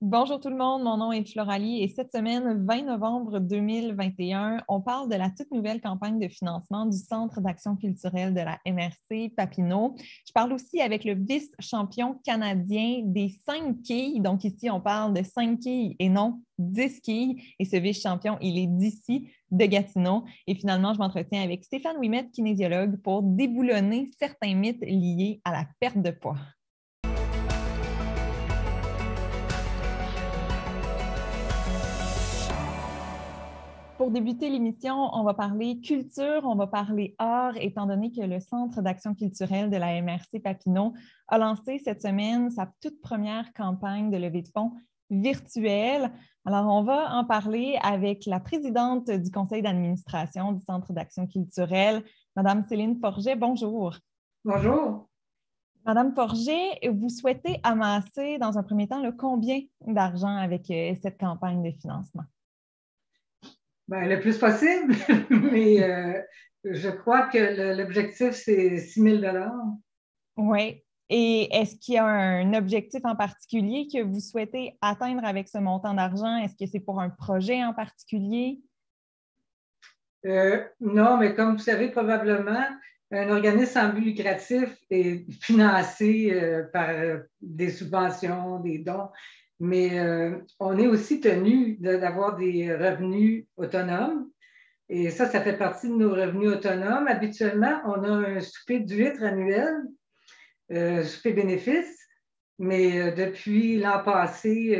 Bonjour tout le monde, mon nom est Floralie et cette semaine, 20 novembre 2021, on parle de la toute nouvelle campagne de financement du Centre d'action culturelle de la MRC Papineau. Je parle aussi avec le vice-champion canadien des 5 quilles. Donc ici, on parle de 5 quilles et non 10 quilles. Et ce vice-champion, il est d'ici, de Gatineau. Et finalement, je m'entretiens avec Stéphane Ouimet, kinésiologue, pour déboulonner certains mythes liés à la perte de poids. Pour débuter l'émission, on va parler culture, on va parler art, étant donné que le Centre d'action culturelle de la MRC Papineau a lancé cette semaine sa toute première campagne de levée de fonds virtuelle. Alors, on va en parler avec la présidente du conseil d'administration du Centre d'action culturelle, Madame Céline Forget. Bonjour. Bonjour. Madame Forget, vous souhaitez amasser dans un premier temps combien d'argent avec cette campagne de financement? Ben, le plus possible, mais je crois que l'objectif, c'est 6 000 $. Oui. Et est-ce qu'il y a un objectif en particulier que vous souhaitez atteindre avec ce montant d'argent? Est-ce que c'est pour un projet en particulier? Non, mais comme vous savez, probablement, un organisme sans but lucratif est financé par des subventions, des dons, mais on est aussi tenu d'avoir des revenus autonomes. Et ça fait partie de nos revenus autonomes. Habituellement, on a un souper d'huîtres annuel, souper bénéfice. Mais depuis l'an passé,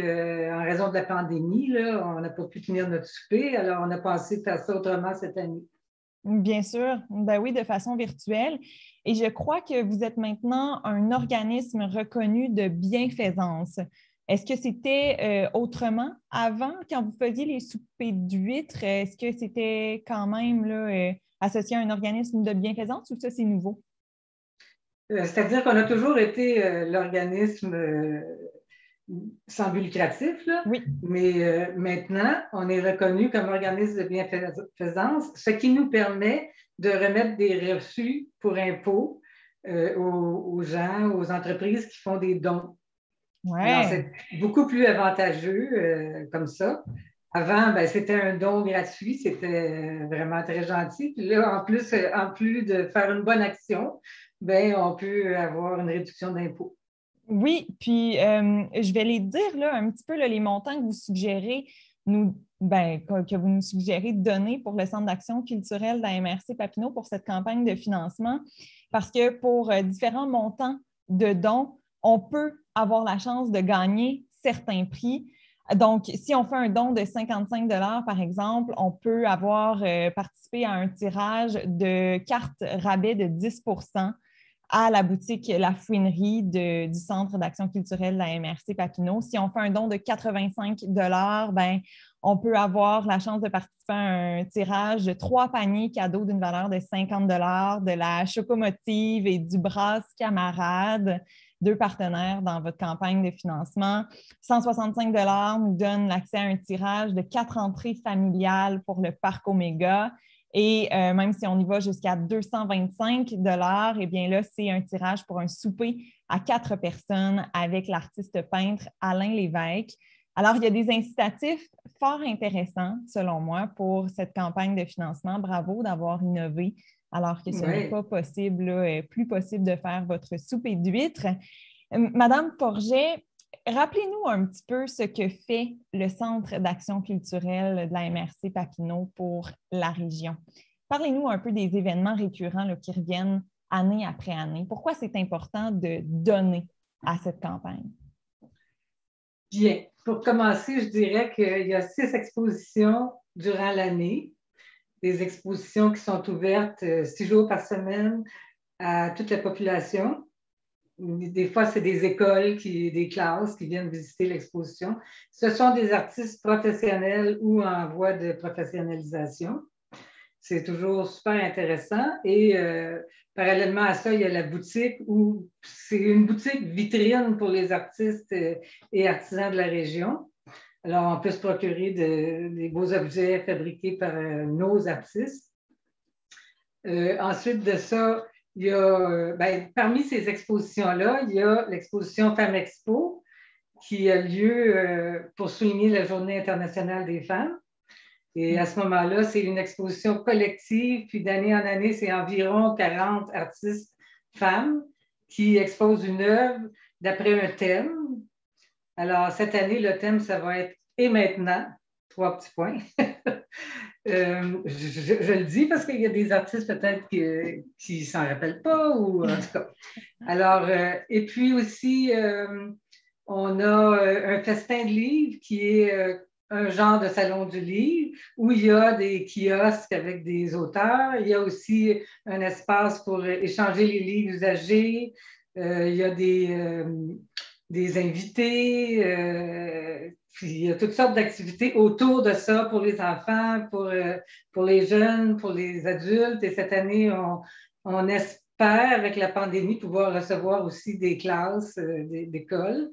en raison de la pandémie, là, on n'a pas pu tenir notre souper, alors on a pensé faire ça autrement cette année. Bien sûr, ben oui, de façon virtuelle. Et je crois que vous êtes maintenant un organisme reconnu de bienfaisance. Est-ce que c'était autrement avant, quand vous faisiez les soupers d'huîtres? Est-ce que c'était quand même là, associé à un organisme de bienfaisance ou ça, c'est nouveau? C'est-à-dire qu'on a toujours été l'organisme sans but lucratif, là, Oui. mais maintenant, on est reconnu comme organisme de bienfaisance, ce qui nous permet de remettre des reçus pour impôts aux gens, aux entreprises qui font des dons. Alors, Ouais. c'est beaucoup plus avantageux comme ça. Avant, ben, c'était un don gratuit, c'était vraiment très gentil. Puis là, en plus de faire une bonne action, ben, on peut avoir une réduction d'impôts. Oui, puis je vais les dire là, un petit peu là, les montants que vous suggérez que vous nous suggérez de donner pour le Centre d'action culturelle de la MRC Papineau pour cette campagne de financement, parce que pour différents montants de dons, on peut avoir la chance de gagner certains prix. Donc, si on fait un don de 55 par exemple, on peut avoir participé à un tirage de cartes rabais de 10 à la boutique La Fouinerie du Centre d'action culturelle de la MRC Papineau. Si on fait un don de 85 ben, on peut avoir la chance de participer à un tirage de 3 paniers cadeaux d'une valeur de 50 de la Chocomotive et du Brasse Camarade, 2 partenaires dans votre campagne de financement. 165 nous donne l'accès à un tirage de 4 entrées familiales pour le Parc Oméga. Et même si on y va jusqu'à 225 eh bien là, c'est un tirage pour un souper à 4 personnes avec l'artiste peintre Alain Lévesque. Alors, il y a des incitatifs fort intéressants, selon moi, pour cette campagne de financement. Bravo d'avoir innové, alors que ce n'est Oui. pas possible, là, plus possible de faire votre souper d'huîtres. Madame Forget, rappelez-nous un petit peu ce que fait le Centre d'action culturelle de la MRC Papineau pour la région. Parlez-nous un peu des événements récurrents là, qui reviennent année après année. Pourquoi c'est important de donner à cette campagne? Bien. Pour commencer, je dirais qu'il y a 6 expositions durant l'année, des expositions qui sont ouvertes 6 jours par semaine à toute la population. Des fois, c'est des écoles, des classes qui viennent visiter l'exposition. Ce sont des artistes professionnels ou en voie de professionnalisation. C'est toujours super intéressant. Et parallèlement à ça, il y a la boutique où c'est une boutique vitrine pour les artistes et artisans de la région. Alors, on peut se procurer des beaux objets fabriqués par nos artistes. Ensuite de ça, il y a, parmi ces expositions-là, il y a l'exposition Femmes Expo qui a lieu pour souligner la Journée internationale des femmes. Et à ce moment-là, c'est une exposition collective, puis d'année en année, c'est environ 40 artistes femmes qui exposent une œuvre d'après un thème. Alors, cette année, le thème, ça va être « Et maintenant », 3 petits points. Je le dis parce qu'il y a des artistes peut-être qui ne s'en rappellent pas, ou en tout cas. Alors, et puis aussi, on a un festin de livres qui est un genre de salon du livre où il y a des kiosques avec des auteurs. Il y a aussi un espace pour échanger les livres usagés. Il y a des invités. Puis il y a toutes sortes d'activités autour de ça pour les enfants, pour les jeunes, pour les adultes. Et cette année, on espère, avec la pandémie, pouvoir recevoir aussi des classes d'école.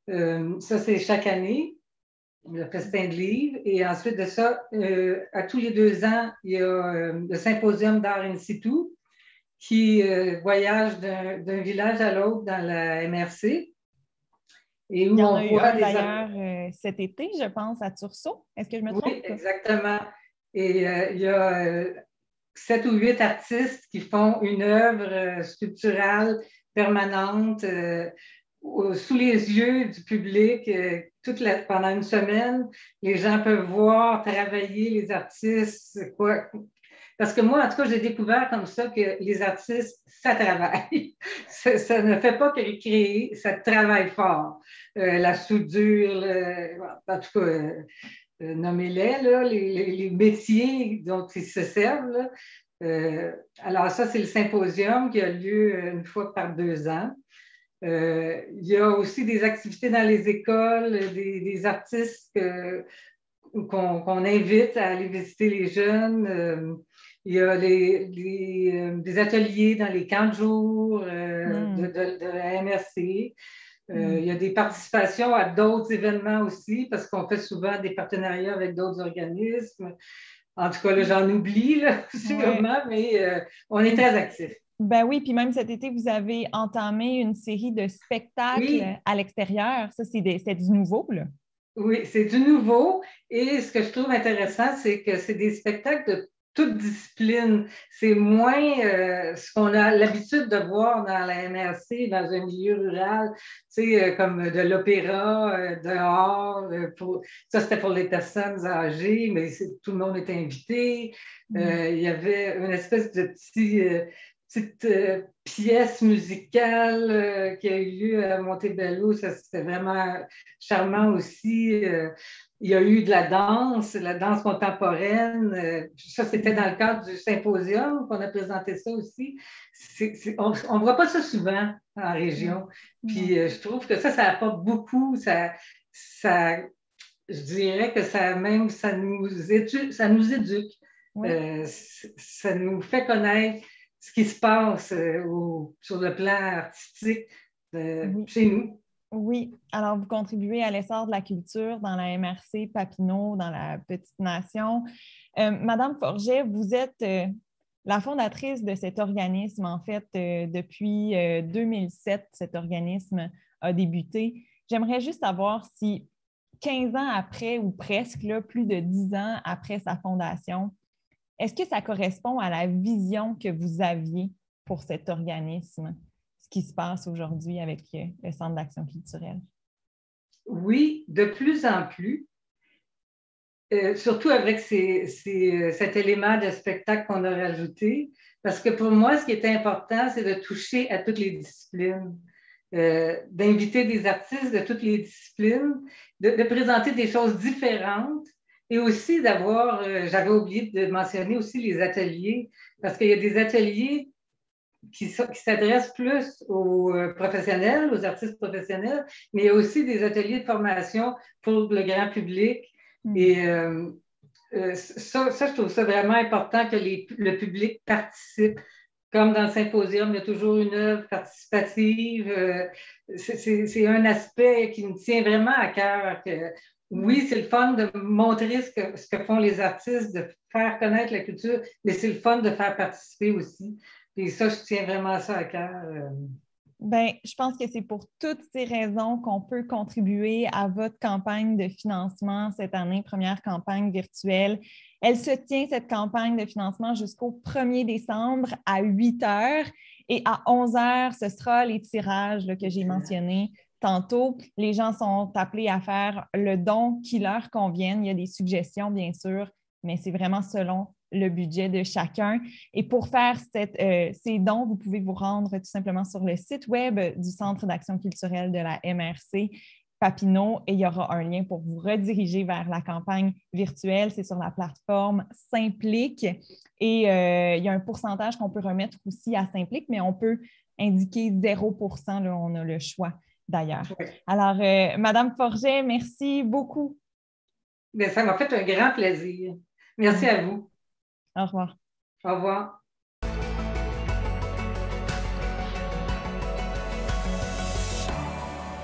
Ça, c'est chaque année, le festin de livres. Et ensuite de ça, à tous les 2 ans, il y a le symposium d'art in situ qui voyage d'un village à l'autre dans la MRC. Et où il y en on a eu voit un d'ailleurs cet été, je pense, à Tursault. Est-ce que je me trompe? Oui, exactement. Et il y a 7 ou 8 artistes qui font une œuvre sculpturale permanente sous les yeux du public pendant une semaine. Les gens peuvent voir travailler les artistes, quoi. Parce que moi, en tout cas, j'ai découvert comme ça que les artistes, ça travaille. Ça ne fait pas que créer, ça travaille fort. La soudure, en tout cas, nommez-les, là, les métiers dont ils se servent. Là. Alors ça, c'est le symposium qui a lieu une fois par 2 ans. Il y a aussi des activités dans les écoles, des artistes qu'on invite à aller visiter les jeunes. Il y a des ateliers dans les camps de jour de la MRC. Il y a des participations à d'autres événements aussi, parce qu'on fait souvent des partenariats avec d'autres organismes. En tout cas, là, j'en oublie, là, sûrement, mais on est très actifs. Ben oui, puis même cet été, vous avez entamé une série de spectacles à l'extérieur. Ça, c'est du nouveau, là. Oui, c'est du nouveau. Et ce que je trouve intéressant, c'est que c'est des spectacles de toute discipline. C'est moins ce qu'on a l'habitude de voir dans la MRC, dans un milieu rural, tu sais, comme de l'opéra, dehors. Ça, c'était pour les personnes âgées, mais tout le monde était invité. Il y avait une espèce de petite pièce musicale qui a eu lieu à Montebello. Ça, c'était vraiment charmant aussi. Il y a eu de la danse contemporaine. Ça, c'était dans le cadre du symposium qu'on a présenté ça aussi. On ne voit pas ça souvent en région. Puis je trouve que ça apporte beaucoup. Je dirais que ça nous éduque. Ça nous fait connaître ce qui se passe sur le plan artistique chez nous. Oui, alors vous contribuez à l'essor de la culture dans la MRC Papineau, dans la Petite Nation. Madame Forget, vous êtes la fondatrice de cet organisme, en fait, depuis 2007, cet organisme a débuté. J'aimerais juste savoir si 15 ans après, ou presque, là, plus de 10 ans après sa fondation, est-ce que ça correspond à la vision que vous aviez pour cet organisme, ce qui se passe aujourd'hui avec le Centre d'action culturelle? Oui, de plus en plus. Surtout avec cet élément de spectacle qu'on a rajouté. Parce que pour moi, ce qui est important, c'est de toucher à toutes les disciplines, d'inviter des artistes de toutes les disciplines, de présenter des choses différentes. Et aussi d'avoir, j'avais oublié de mentionner aussi les ateliers, parce qu'il y a des ateliers qui s'adressent plus aux professionnels, aux artistes professionnels, mais il y a aussi des ateliers de formation pour le grand public. Et ça, je trouve ça vraiment important que le public participe. Comme dans le symposium, il y a toujours une œuvre participative. C'est un aspect qui me tient vraiment à cœur. Oui, c'est le fun de montrer ce que font les artistes, de faire connaître la culture, mais c'est le fun de faire participer aussi. Et ça, je tiens vraiment ça à cœur. Ben, je pense que c'est pour toutes ces raisons qu'on peut contribuer à votre campagne de financement cette année, première campagne virtuelle. Elle se tient, cette campagne de financement, jusqu'au 1er décembre à 8 heures et à 11 heures, ce sera les tirages là, que j'ai mentionnés tantôt. Les gens sont appelés à faire le don qui leur convienne. Il y a des suggestions, bien sûr, mais c'est vraiment selon le budget de chacun. Et pour faire ces dons, vous pouvez vous rendre tout simplement sur le site web du Centre d'action culturelle de la MRC Papineau et il y aura un lien pour vous rediriger vers la campagne virtuelle. C'est sur la plateforme Simplique et il y a un pourcentage qu'on peut remettre aussi à Simplique, mais on peut indiquer 0%, là, on a le choix d'ailleurs. Oui. Alors, Madame Forget, merci beaucoup. Bien, ça m'a fait un grand plaisir. Merci à vous. Au revoir. Au revoir.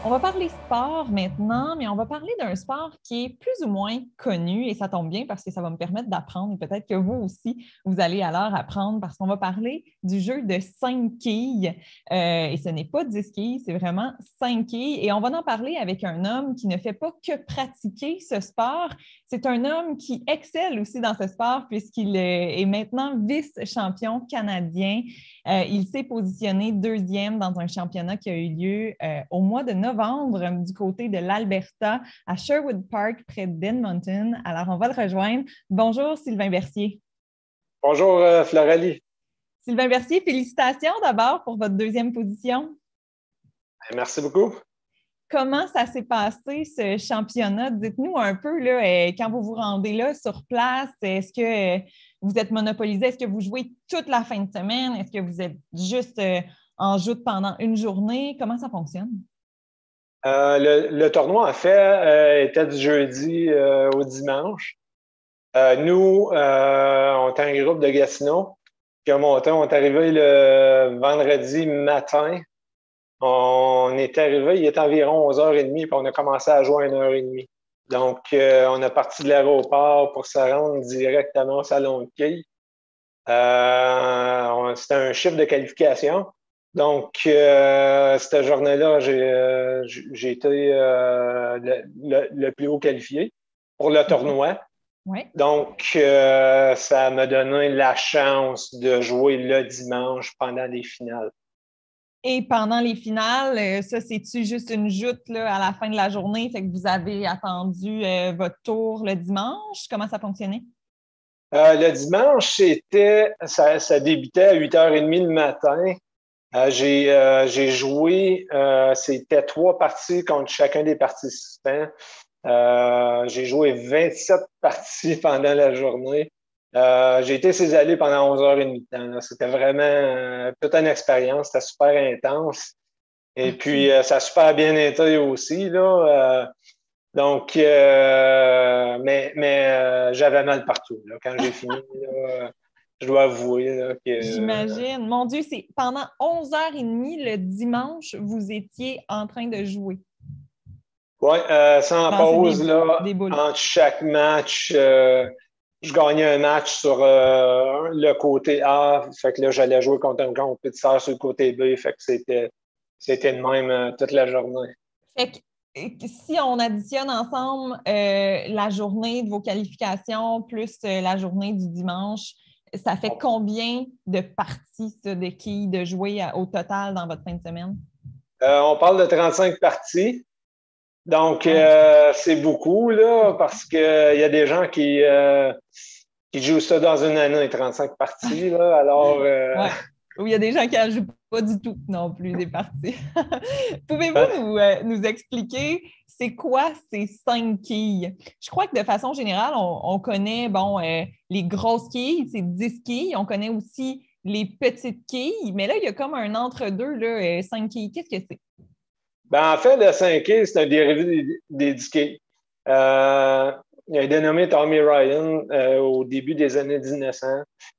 On va parler sport maintenant, mais on va parler d'un sport qui est plus ou moins connu et ça tombe bien parce que ça va me permettre d'apprendre et peut-être que vous aussi, vous allez alors apprendre parce qu'on va parler du jeu de 5 quilles et ce n'est pas 10 quilles, c'est vraiment 5 quilles et on va en parler avec un homme qui ne fait pas que pratiquer ce sport, c'est un homme qui excelle aussi dans ce sport puisqu'il est maintenant vice-champion canadien. Il s'est positionné 2e dans un championnat qui a eu lieu au mois de novembre du côté de l'Alberta, à Sherwood Park, près d'Edmonton. Alors, on va le rejoindre. Bonjour, Sylvain Bercier. Bonjour, Floralie. Sylvain Bercier, félicitations d'abord pour votre 2e position. Merci beaucoup. Comment ça s'est passé, ce championnat? Dites-nous un peu, là, quand vous vous rendez là sur place, est-ce que vous êtes monopolisé? Est-ce que vous jouez toute la fin de semaine? Est-ce que vous êtes juste en joute pendant une journée? Comment ça fonctionne? Le tournoi, en fait, était du jeudi au dimanche. Nous, on était un groupe de Gatineau qui a monté. On est arrivé le vendredi matin. On est arrivé, il est environ 11h30, puis on a commencé à jouer à 1h30. Donc, on est parti de l'aéroport pour se rendre directement au salon de quilles. C'était un chiffre de qualification. Donc, cette journée-là, j'ai été le plus haut qualifié pour le tournoi. Oui. Donc, ça m'a donné la chance de jouer le dimanche pendant les finales. Et pendant les finales, ça, c'est-tu juste une joute là, à la fin de la journée? Fait que vous avez attendu votre tour le dimanche? Comment ça fonctionnait? Le dimanche, ça débutait à 8h30 le matin. J'ai joué, c'était 3 parties contre chacun des participants. J'ai joué 27 parties pendant la journée. J'ai été cisalé pendant 11h30 de temps. C'était vraiment toute une expérience. C'était super intense. Et puis, ça a super bien été aussi. Là. Donc, mais j'avais mal partout. Là. Quand j'ai fini, là, je dois avouer là, que... J'imagine. Mon Dieu, c'est pendant 11h30 le dimanche, vous étiez en train de jouer. Oui, sans pause, là, entre chaque match, je gagnais un match sur le côté A. Fait que là, j'allais jouer contre un compétiteur sur le côté B. Fait que c'était de même toute la journée. Fait que si on additionne ensemble la journée de vos qualifications plus la journée du dimanche, ça fait combien de parties ça, de quilles de jouer au total dans votre fin de semaine? On parle de 35 parties. Donc, c'est beaucoup, là, parce qu'il y a des gens qui jouent ça dans une année, 35 parties, là. Alors... Ouais. Ou il y a des gens qui n'en jouent pas du tout non plus des parties. Pouvez-vous nous expliquer c'est quoi ces 5 quilles? Je crois que de façon générale, on connaît les grosses quilles, c'est 10 quilles. On connaît aussi les petites quilles, mais là, il y a comme un entre-deux, là, 5 quilles. Qu'est-ce que c'est? Ben, en fait, le 5 quilles, c'est un dérivé des 10 quilles. Il a été nommé Tommy Ryan au début des années 1900.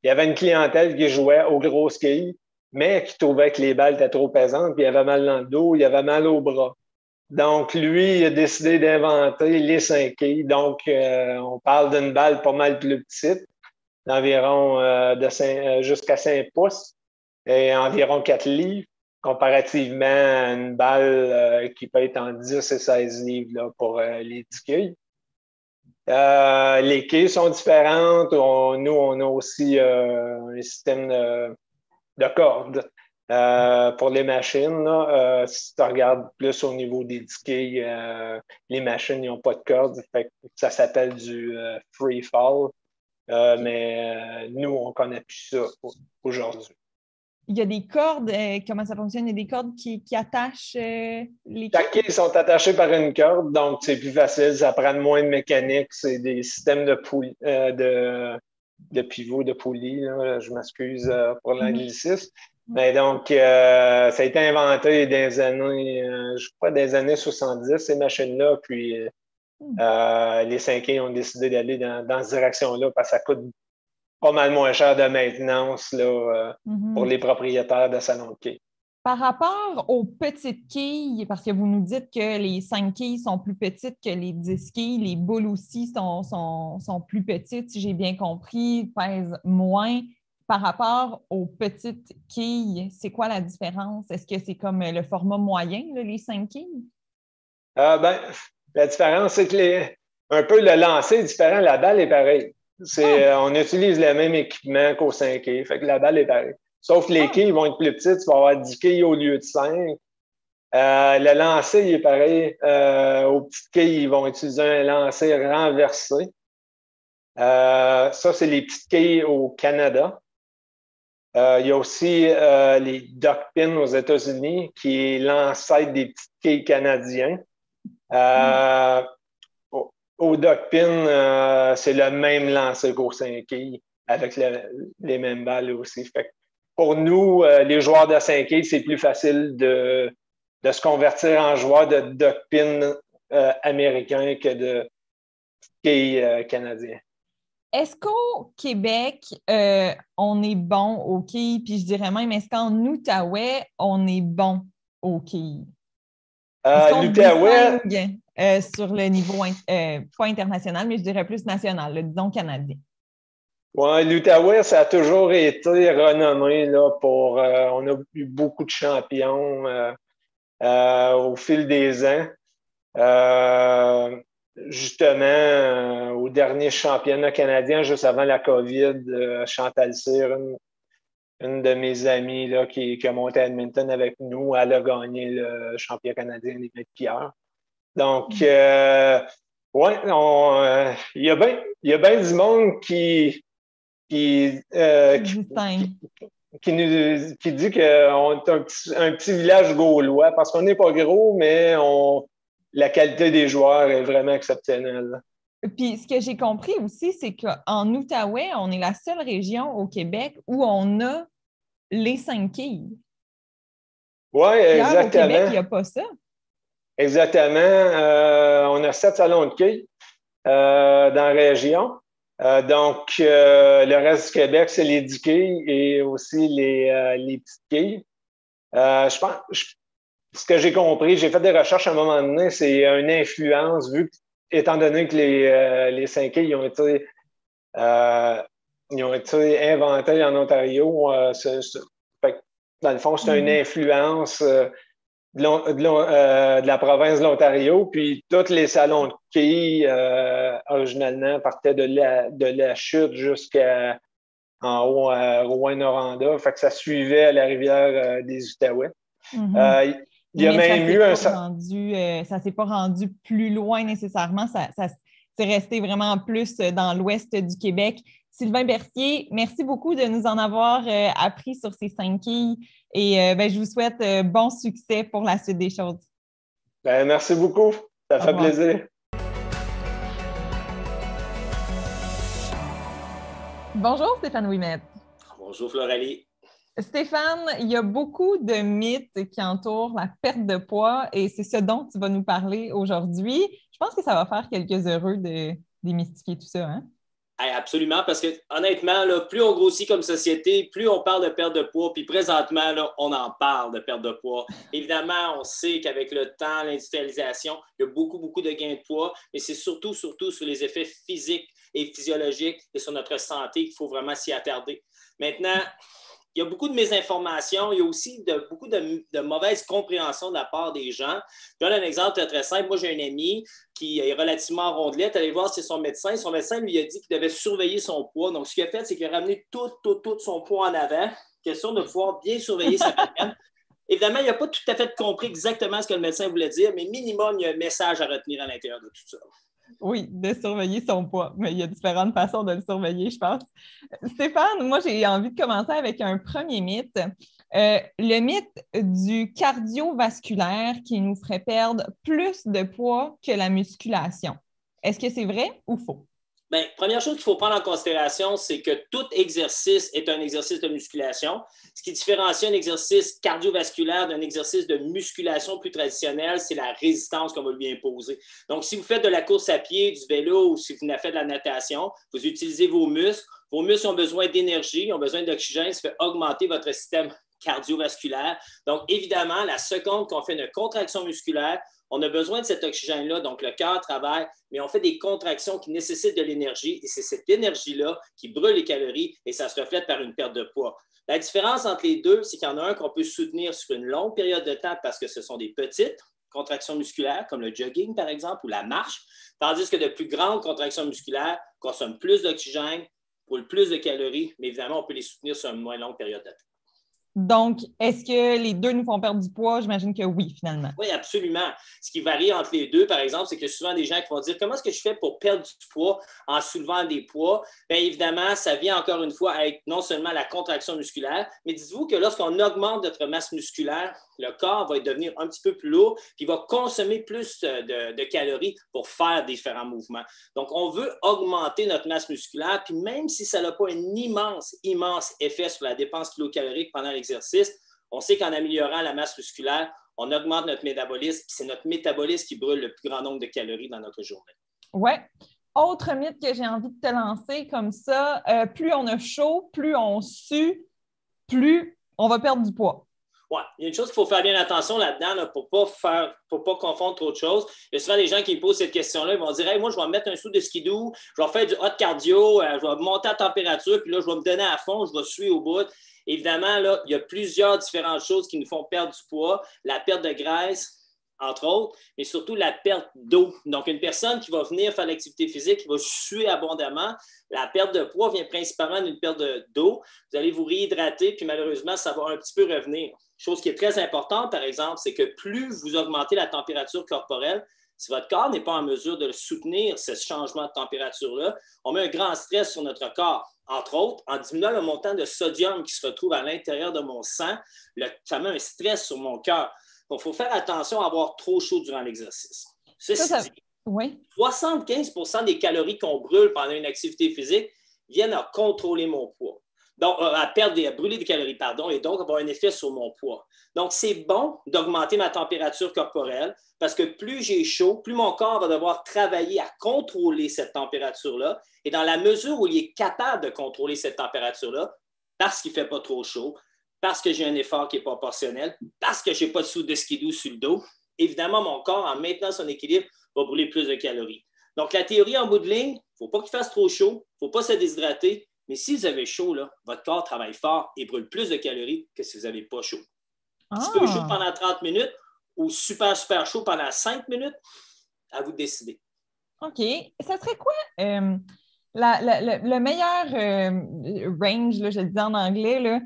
Il y avait une clientèle qui jouait aux grosses quilles, mais qui trouvait que les balles étaient trop pesantes, puis il avait mal dans le dos, il avait mal au bras. Donc, lui, il a décidé d'inventer les 5 quilles. Donc, on parle d'une balle pas mal plus petite, d'environ jusqu'à 5 pouces et environ 4 livres, comparativement à une balle qui peut être en 10 et 16 livres là, pour les 10 quilles. Les quilles sont différentes. Nous, on a aussi un système de cordes pour les machines. Là. Si tu regardes plus au niveau des 10 quilles, les machines n'ont pas de cordes. Fait que ça s'appelle du free fall. Mais nous, on ne connaît plus ça aujourd'hui. Il y a des cordes, comment ça fonctionne? Il y a des cordes qui attachent les Chaque quille sont attachés par une corde, donc c'est plus facile, ça prend moins de mécanique. C'est des systèmes de pivot, de poulies. Là. Je m'excuse pour l'anglicisme. Mais donc, ça a été inventé dans les années, je crois, des années 70, ces machines-là. Puis, les 5 quilles ont décidé d'aller dans cette direction-là parce que ça coûte pas mal moins cher de maintenance là, pour les propriétaires de salons de quilles. Par rapport aux petites quilles, parce que vous nous dites que les 5 quilles sont plus petites que les 10 quilles, les boules aussi sont plus petites, si j'ai bien compris, pèsent moins. Par rapport aux petites quilles, c'est quoi la différence? Est-ce que c'est comme le format moyen, là, les 5 quilles? La différence, c'est que un peu le lancer est différent, la balle est pareille. On utilise le même équipement qu'au 5 quilles, fait que la balle est pareille. Sauf que les quilles vont être plus petites, tu vas avoir 10 quilles au lieu de 5. Le lancer il est pareil. Aux petites quilles, ils vont utiliser un lancer renversé. Ça, c'est les petites quilles au Canada. Il y a aussi les duck pins aux États-Unis, qui est l'ancêtre des petites quilles canadiens. Au duck pin, c'est le même lancer qu'au 5 quilles, avec les mêmes balles aussi. Fait que pour nous, les joueurs de 5 quilles, c'est plus facile de se convertir en joueur de duck pin américain que de quilles canadiens. Est-ce qu'au Québec, on est bon au quilles? Puis je dirais même, est-ce qu'en Outaouais, on est bon au quilles? Est-ce qu'on distingue sur le niveau, pas international, mais je dirais plus national, là, disons canadien? Oui, l'Outaouais, ça a toujours été renommé là, pour... on a eu beaucoup de champions au fil des ans. Justement, au dernier championnat canadien, juste avant la COVID, Chantal Cyr, une de mes amies là, qui a monté à Edmonton avec nous, elle a gagné le championnat canadien des mètres skieurs. Donc, oui, il y a bien du monde qui dit qu'on est un petit village gaulois parce qu'on n'est pas gros, mais la qualité des joueurs est vraiment exceptionnelle. Puis ce que j'ai compris aussi, c'est qu'en Outaouais, on est la seule région au Québec où on a les 5 quilles. Oui, exactement. Au Québec, il n'y a pas ça. Exactement. On a 7 salons de quilles dans la région. Donc, le reste du Québec, c'est les 10 quilles et aussi les petites quilles. Je pense, ce que j'ai compris, j'ai fait des recherches à un moment donné, c'est une influence, étant donné que les 5 quilles ont été inventés en Ontario. Dans le fond, c'est une influence de la province de l'Ontario, puis tous les salons de quilles, originalement, partaient de la chute jusqu'en haut à Rouyn-Noranda. Fait que ça suivait la rivière des Outaouais. Il y a même eu ça ne s'est pas rendu plus loin nécessairement. Ça c'est resté vraiment plus dans l'ouest du Québec. Sylvain Berthier, merci beaucoup de nous en avoir appris sur ces 5 quilles et je vous souhaite bon succès pour la suite des choses. Merci beaucoup. Ça fait plaisir. Bonjour Stéphane Ouimet. Bonjour Floralie. Stéphane, il y a beaucoup de mythes qui entourent la perte de poids et c'est ce dont tu vas nous parler aujourd'hui. Je pense que ça va faire quelques heureux de démystifier tout ça, hein? Absolument, parce que honnêtement, là, plus on grossit comme société, plus on parle de perte de poids, puis présentement, là, on en parle de perte de poids. Évidemment, on sait qu'avec le temps, l'industrialisation, il y a beaucoup, beaucoup de gains de poids, mais c'est surtout sur les effets physiques et physiologiques et sur notre santé qu'il faut vraiment s'y attarder. Maintenant, il y a beaucoup de mésinformations, il y a aussi beaucoup de mauvaise compréhension de la part des gens. Je donne un exemple très simple. Moi, j'ai un ami qui est relativement rondelette. Allez voir, c'est son médecin. Son médecin lui a dit qu'il devait surveiller son poids. Donc, ce qu'il a fait, c'est qu'il a ramené tout son poids en avant. Question de pouvoir bien surveiller sa poitrine. Évidemment, il n'a pas tout à fait compris exactement ce que le médecin voulait dire, mais minimum, il y a un message à retenir à l'intérieur de tout ça. Oui, de surveiller son poids, mais il y a différentes façons de le surveiller, je pense. Stéphane, moi, j'ai envie de commencer avec un premier mythe. Le mythe du cardiovasculaire qui nous ferait perdre plus de poids que la musculation. Est-ce que c'est vrai ou faux? Bien, première chose qu'il faut prendre en considération, c'est que tout exercice est un exercice de musculation. Ce qui différencie un exercice cardiovasculaire d'un exercice de musculation plus traditionnel, c'est la résistance qu'on va lui imposer. Donc, si vous faites de la course à pied, du vélo ou si vous faites de la natation, vous utilisez vos muscles. Vos muscles ont besoin d'énergie, ont besoin d'oxygène, ça fait augmenter votre système cardiovasculaire. Donc, évidemment, la seconde qu'on fait une contraction musculaire, on a besoin de cet oxygène-là, donc le cœur travaille, mais on fait des contractions qui nécessitent de l'énergie et c'est cette énergie-là qui brûle les calories et ça se reflète par une perte de poids. La différence entre les deux, c'est qu'il y en a un qu'on peut soutenir sur une longue période de temps parce que ce sont des petites contractions musculaires, comme le jogging, par exemple, ou la marche, tandis que de plus grandes contractions musculaires consomment plus d'oxygène, brûlent plus de calories, mais évidemment, on peut les soutenir sur une moins longue période de temps. Donc, est-ce que les deux nous font perdre du poids? J'imagine que oui, finalement. Oui, absolument. Ce qui varie entre les deux, par exemple, c'est que souvent des gens qui vont dire comment est-ce que je fais pour perdre du poids en soulevant des poids? Bien évidemment, ça vient encore une fois avec non seulement la contraction musculaire, mais dites-vous que lorsqu'on augmente notre masse musculaire, le corps va devenir un petit peu plus lourd, puis il va consommer plus de calories pour faire différents mouvements. Donc, on veut augmenter notre masse musculaire, puis même si ça n'a pas un immense effet sur la dépense kilocalorique pendant l'exercice, on sait qu'en améliorant la masse musculaire, on augmente notre métabolisme, puis c'est notre métabolisme qui brûle le plus grand nombre de calories dans notre journée. Oui. Autre mythe que j'ai envie de te lancer comme ça, plus on a chaud, plus on sue, plus on va perdre du poids. Oui, il y a une chose qu'il faut faire bien attention là-dedans là, pour ne pas confondre trop de choses. Il y a souvent des gens qui me posent cette question-là, ils vont dire hey, moi, je vais me mettre un sou de skidoo, je vais faire du hot cardio, je vais monter la température, puis là, je vais me donner à fond, je vais suer au bout. Évidemment, là, il y a plusieurs différentes choses qui nous font perdre du poids. La perte de graisse, entre autres, mais surtout la perte d'eau. Donc, une personne qui va venir faire l'activité physique, qui va suer abondamment, la perte de poids vient principalement d'une perte d'eau. Vous allez vous réhydrater, puis malheureusement, ça va un petit peu revenir. Chose qui est très importante, par exemple, c'est que plus vous augmentez la température corporelle, si votre corps n'est pas en mesure de soutenir ce changement de température-là, on met un grand stress sur notre corps. Entre autres, en diminuant le montant de sodium qui se retrouve à l'intérieur de mon sang, ça met un stress sur mon cœur. Donc, il faut faire attention à avoir trop chaud durant l'exercice. Ceci dit, oui. 75% des calories qu'on brûle pendant une activité physique viennent à contrôler mon poids. Donc, à brûler des calories, pardon, et donc avoir un effet sur mon poids. Donc, c'est bon d'augmenter ma température corporelle parce que plus j'ai chaud, plus mon corps va devoir travailler à contrôler cette température-là. Et dans la mesure où il est capable de contrôler cette température-là, parce qu'il ne fait pas trop chaud, parce que j'ai un effort qui est proportionnel, parce que je n'ai pas de sou de skidoo sur le dos, évidemment, mon corps, en maintenant son équilibre, va brûler plus de calories. Donc, la théorie en bout de ligne, il ne faut pas qu'il fasse trop chaud, il ne faut pas se déshydrater, mais si vous avez chaud, là, votre corps travaille fort et brûle plus de calories que si vous n'avez pas chaud. Un petit peu chaud pendant 30 minutes ou super chaud pendant 5 minutes, à vous de décider. OK. Ça serait quoi le meilleur range, là, je le dis en anglais, là,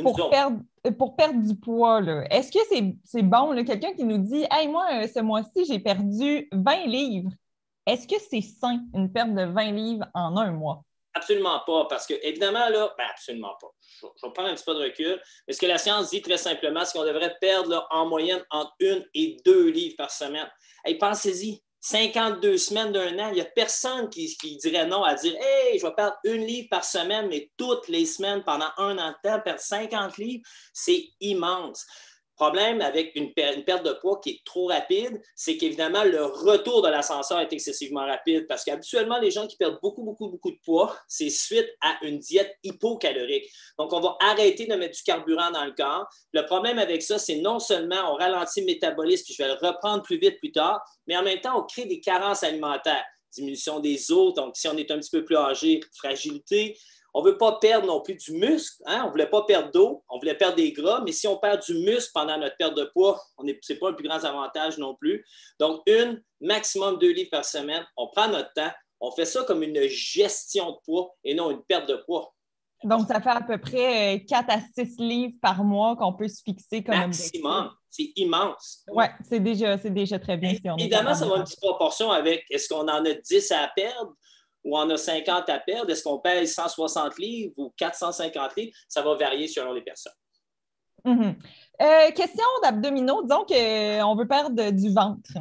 pour perdre du poids? Est-ce que c'est bon, là, quelqu'un qui nous dit « Hey, moi, ce mois-ci, j'ai perdu 20 livres. » Est-ce que c'est sain, une perte de 20 livres en un mois? Absolument pas, parce que, évidemment, là, absolument pas. Je vais prendre un petit peu de recul. Mais ce que la science dit très simplement, c'est qu'on devrait perdre là, en moyenne entre 1 et 2 livres par semaine. Hey, pensez-y, 52 semaines d'un an, il n'y a personne qui dirait non à dire « Hey, je vais perdre 1 livre par semaine, mais toutes les semaines pendant 1 an de temps, perdre 50 livres, c'est immense. » Le problème avec une perte de poids qui est trop rapide, c'est qu'évidemment, le retour de l'ascenseur est excessivement rapide parce qu'habituellement, les gens qui perdent beaucoup de poids, c'est suite à une diète hypocalorique. Donc, on va arrêter de mettre du carburant dans le corps. Le problème avec ça, c'est non seulement on ralentit le métabolisme, puis je vais le reprendre plus vite plus tard, mais en même temps, on crée des carences alimentaires. Diminution des os, donc si on est un petit peu plus âgé, fragilité. On ne veut pas perdre non plus du muscle. Hein? On ne voulait pas perdre d'eau, on voulait perdre des gras, mais si on perd du muscle pendant notre perte de poids, ce n'est pas le plus grand avantage non plus. Donc, maximum 2 livres par semaine. On prend notre temps. On fait ça comme une gestion de poids et non une perte de poids. Donc, ça fait à peu près 4 à 6 livres par mois qu'on peut se fixer comme maximum. C'est immense. Oui, c'est déjà très bien. Évidemment, ça va avoir une petite proportion avec est-ce qu'on en a 10 à perdre ou on a 50 à perdre? Est-ce qu'on pèse 160 livres ou 450 livres? Ça va varier selon les personnes. Question d'abdominaux. Disons qu'on veut perdre du ventre.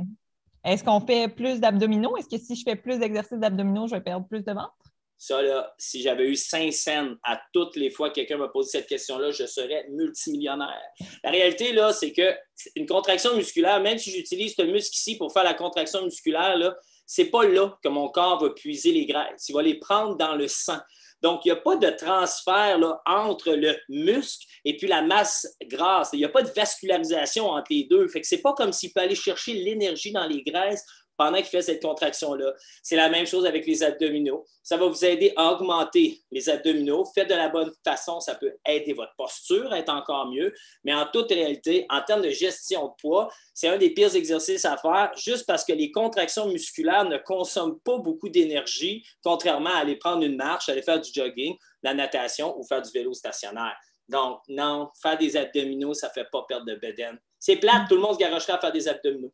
Est-ce qu'on fait plus d'abdominaux? Est-ce que si je fais plus d'exercices d'abdominaux, je vais perdre plus de ventre? Ça, là, si j'avais eu 5 cents à toutes les fois que quelqu'un m'a posé cette question-là, je serais multimillionnaire. La réalité, là, c'est qu'une contraction musculaire, même si j'utilise ce muscle ici pour faire la contraction musculaire, là, c'est pas là que mon corps va puiser les graisses. Il va les prendre dans le sang. Donc, il n'y a pas de transfert là, entre le muscle et puis la masse grasse. Il n'y a pas de vascularisation entre les deux. Fait que c'est pas comme s'il peut aller chercher l'énergie dans les graisses pendant qu'il fait cette contraction-là. C'est la même chose avec les abdominaux. Ça va vous aider à augmenter les abdominaux. Faites de la bonne façon, ça peut aider votre posture à être encore mieux. Mais en toute réalité, en termes de gestion de poids, c'est un des pires exercices à faire juste parce que les contractions musculaires ne consomment pas beaucoup d'énergie, contrairement à aller prendre une marche, aller faire du jogging, la natation ou faire du vélo stationnaire. Donc, non, faire des abdominaux, ça ne fait pas perdre de bedaine. C'est plate, tout le monde se garocherait à faire des abdominaux.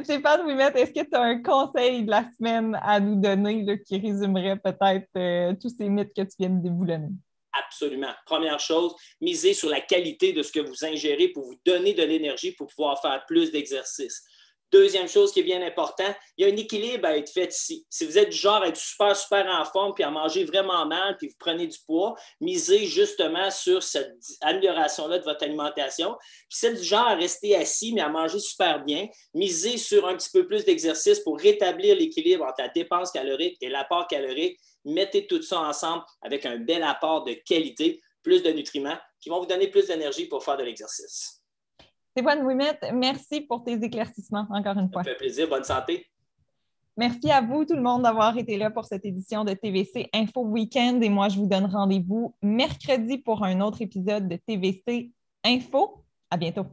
Stéphane Ouimet, est-ce que tu as un conseil de la semaine à nous donner là, qui résumerait peut-être tous ces mythes que tu viens de déboulonner? Absolument. Première chose, misez sur la qualité de ce que vous ingérez pour vous donner de l'énergie pour pouvoir faire plus d'exercices. Deuxième chose qui est bien important, il y a un équilibre à être fait ici. Si vous êtes du genre à être super, super en forme puis à manger vraiment mal puis vous prenez du poids, misez justement sur cette amélioration-là de votre alimentation. Puis si vous êtes du genre à rester assis mais à manger super bien, misez sur un petit peu plus d'exercice pour rétablir l'équilibre entre la dépense calorique et l'apport calorique. Mettez tout ça ensemble avec un bel apport de qualité, plus de nutriments qui vont vous donner plus d'énergie pour faire de l'exercice. Stéphane Ouimet, merci pour tes éclaircissements, encore une fois. Ça fait plaisir. Bonne santé. Merci à vous, tout le monde, d'avoir été là pour cette édition de TVC Info Weekend. Et moi, je vous donne rendez-vous mercredi pour un autre épisode de TVC Info. À bientôt.